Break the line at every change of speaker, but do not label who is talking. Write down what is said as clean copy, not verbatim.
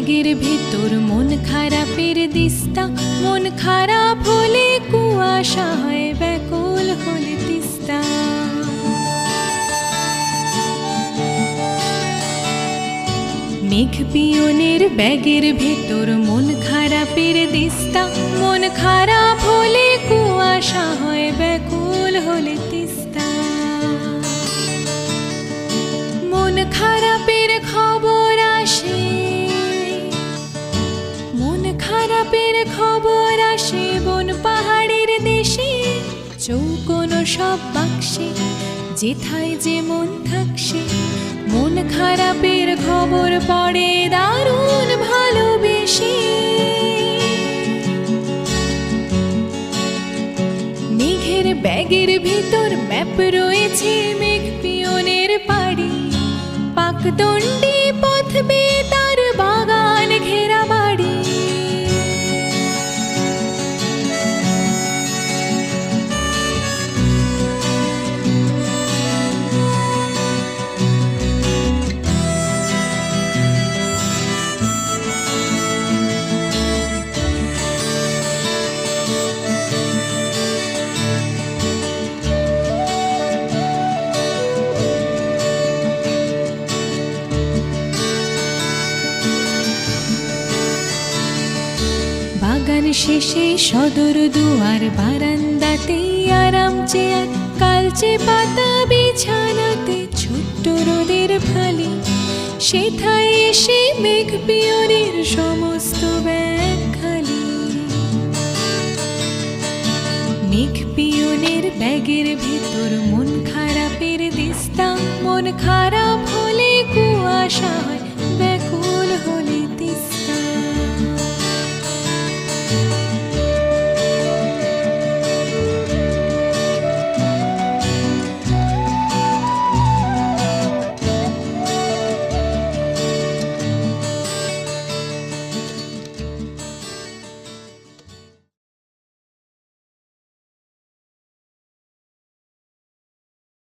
ব্যাগের ভেতর মন খারাপের দিস্তা, মন খারাপ হলে কুয়াশা হয়, ব্যাকুল হলে তিস্তা। মেঘ পিয়নের ব্যাগের ভেতর মন খারাপের দিস্তা, মন খারাপ হলে কুয়াশা হয়, ব্যাকুল হলে তিস্তা। মন খারাপের খবর আসে, মন খারাপের খবর আসে বন পাহাড়ের দেশে, চৌকোনো সব বাক্সে যেথায় যে মন থাকছে। মন খারাপের খবর পড়ে দারুণ ভালোবেসে। মেঘের ব্যাগের ভিতর ম্যাপ রয়েছে মেঘ পিয়নের পাড়ি, পাকদণ্ডী পথ বেয়ে তার বাগান ঘেরা বাড়ি। বাগান শেষে সদর দুয়ার, বারান্দাতেই আরাম চেয়ার, কালচে পাতা বিছানাতে ছোট্ট রোদের ফালি। সেথায় এসে মেঘ পিয়নের সমস্ত ব্যাগ খালি। মেঘ পিয়নের ব্যাগের ভেতর মন খারাপের দিস্তা, মন খারাপ হলে কুয়াশা